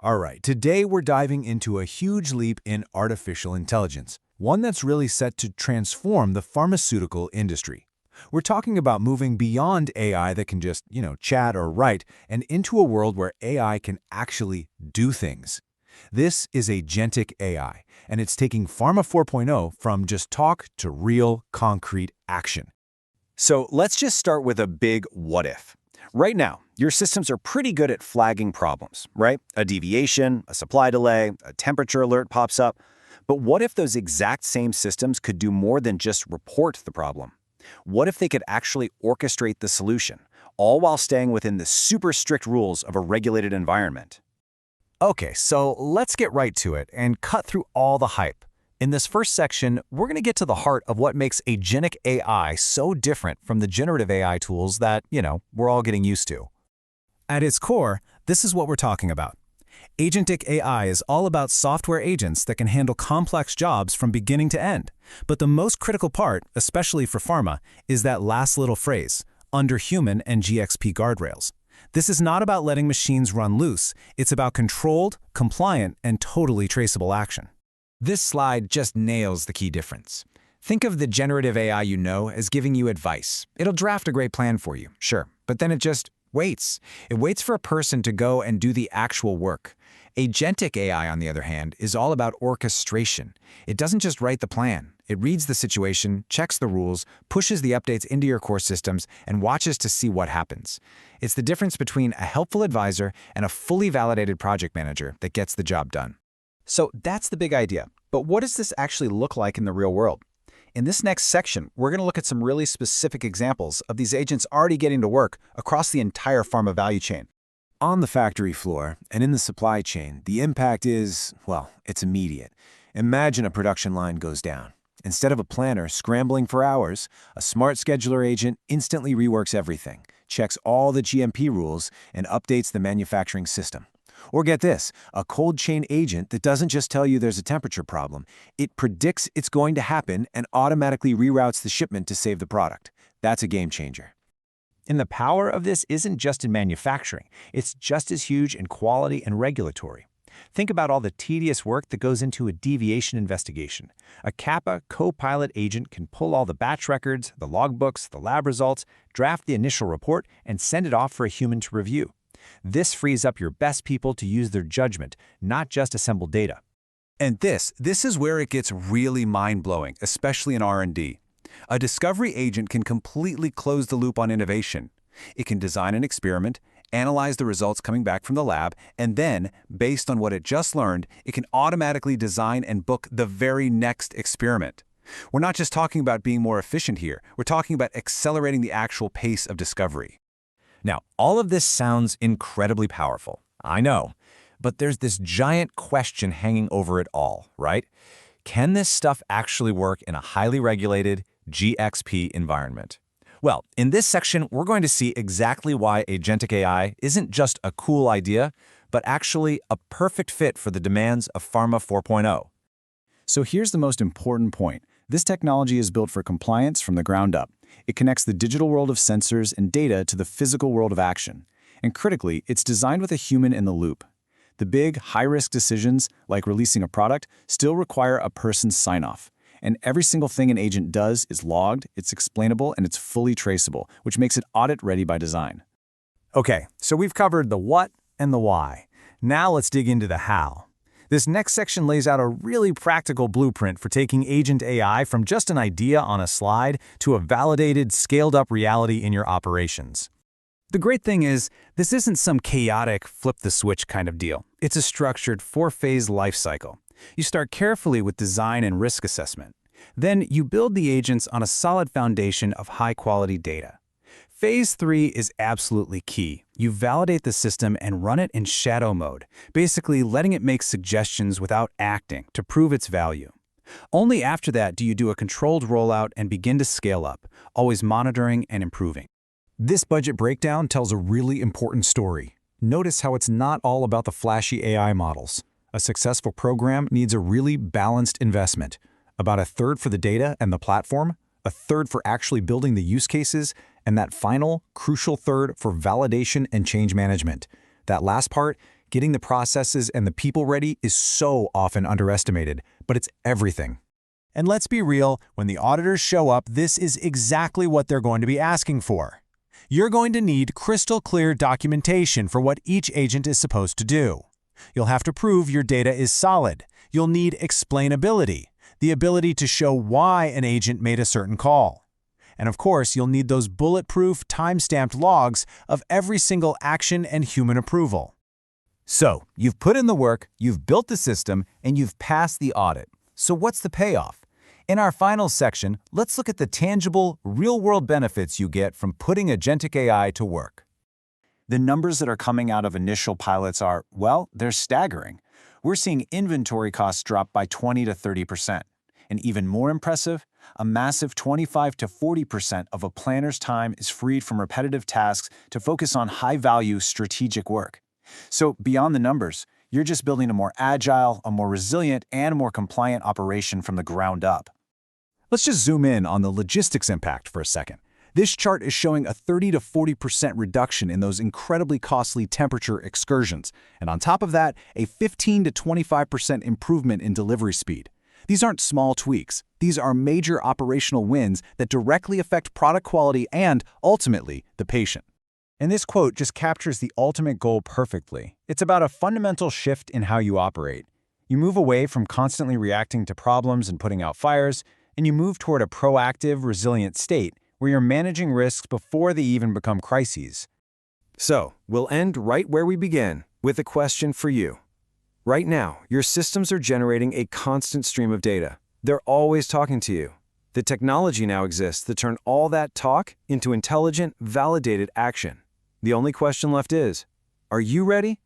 All right, today we're diving into a huge leap in artificial intelligence, one that's really set to transform the pharmaceutical industry. We're talking about moving beyond AI that can just, chat or write, and into a world where AI can actually do things. This is Agentic AI, and it's taking Pharma 4.0 from just talk to real, concrete action. So let's just start with a big what if. Right now, your systems are pretty good at flagging problems, right? A deviation, a supply delay, a temperature alert pops up. But what if those exact same systems could do more than just report the problem? What if they could actually orchestrate the solution, all while staying within the super strict rules of a regulated environment? Okay, so let's get right to it and cut through all the hype. In this first section, we're going to get to the heart of what makes agentic AI so different from the generative AI tools that, we're all getting used to. At its core, this is what we're talking about. Agentic AI is all about software agents that can handle complex jobs from beginning to end. But the most critical part, especially for pharma, is that last little phrase, under human and GXP guardrails. This is not about letting machines run loose. It's about controlled, compliant, and totally traceable action. This slide just nails the key difference. Think of the generative AI you know as giving you advice. It'll draft a great plan for you, sure, but then it just waits. It waits for a person to go and do the actual work. Agentic AI, on the other hand, is all about orchestration. It doesn't just write the plan. It reads the situation, checks the rules, pushes the updates into your core systems, and watches to see what happens. It's the difference between a helpful advisor and a fully validated project manager that gets the job done. So that's the big idea. But what does this actually look like in the real world? In this next section, we're going to look at some really specific examples of these agents already getting to work across the entire pharma value chain. On the factory floor and in the supply chain, the impact is, it's immediate. Imagine a production line goes down. Instead of a planner scrambling for hours, a smart scheduler agent instantly reworks everything, checks all the GMP rules, and updates the manufacturing system. Or get this, a cold chain agent that doesn't just tell you there's a temperature problem. It predicts it's going to happen and automatically reroutes the shipment to save the product. That's a game changer. And the power of this isn't just in manufacturing. It's just as huge in quality and regulatory. Think about all the tedious work that goes into a deviation investigation. A Kappa co-pilot agent can pull all the batch records, the logbooks, the lab results, draft the initial report, and send it off for a human to review. This frees up your best people to use their judgment, not just assemble data. And this is where it gets really mind-blowing, especially in R&D. A discovery agent can completely close the loop on innovation. It can design an experiment, analyze the results coming back from the lab, and then, based on what it just learned, it can automatically design and book the very next experiment. We're not just talking about being more efficient here. We're talking about accelerating the actual pace of discovery. Now, all of this sounds incredibly powerful. I know. But there's this giant question hanging over it all, right? Can this stuff actually work in a highly regulated GXP environment? Well, in this section, we're going to see exactly why agentic AI isn't just a cool idea, but actually a perfect fit for the demands of Pharma 4.0. So here's the most important point. This technology is built for compliance from the ground up. It connects the digital world of sensors and data to the physical world of action. And critically, it's designed with a human in the loop. The big, high-risk decisions, like releasing a product, still require a person's sign-off. And every single thing an agent does is logged, it's explainable, and it's fully traceable, which makes it audit-ready by design. Okay, so we've covered the what and the why. Now let's dig into the how. This next section lays out a really practical blueprint for taking Agent AI from just an idea on a slide to a validated, scaled-up reality in your operations. The great thing is, this isn't some chaotic flip-the-switch kind of deal. It's a structured 4-phase life cycle. You start carefully with design and risk assessment. Then you build the agents on a solid foundation of high-quality data. Phase 3 is absolutely key. You validate the system and run it in shadow mode, basically letting it make suggestions without acting to prove its value. Only after that do you do a controlled rollout and begin to scale up, always monitoring and improving. This budget breakdown tells a really important story. Notice how it's not all about the flashy AI models. A successful program needs a really balanced investment. About a third for the data and the platform, a third for actually building the use cases, and that final, crucial third for validation and change management. That last part, Getting the processes and the people ready is so often underestimated, but it's everything. And let's be real, when the auditors show up, this is exactly what they're going to be asking for. You're going to need crystal clear documentation for what each agent is supposed to do. You'll have to prove your data is solid. You'll need explainability, the ability to show why an agent made a certain call. And of course, you'll need those bulletproof, time-stamped logs of every single action and human approval. So, you've put in the work, you've built the system, and you've passed the audit. So what's the payoff? In our final section, let's look at the tangible, real-world benefits you get from putting Agentic AI to work. The numbers that are coming out of initial pilots are, well, they're staggering. We're seeing inventory costs drop by 20 to 30%. And even more impressive, a massive 25 to 40% of a planner's time is freed from repetitive tasks to focus on high-value strategic work. So beyond the numbers, you're just building a more agile, a more resilient, and more compliant operation from the ground up. Let's just zoom in on the logistics impact for a second. This chart is showing a 30 to 40% reduction in those incredibly costly temperature excursions, and on top of that, a 15 to 25% improvement in delivery speed. These aren't small tweaks. These are major operational wins that directly affect product quality and, ultimately, the patient. And this quote just captures the ultimate goal perfectly. It's about a fundamental shift in how you operate. You move away from constantly reacting to problems and putting out fires, and you move toward a proactive, resilient state where you're managing risks before they even become crises. So, we'll end right where we began, with a question for you. Right now, your systems are generating a constant stream of data. They're always talking to you. The technology now exists to turn all that talk into intelligent, validated action. The only question left is, are you ready?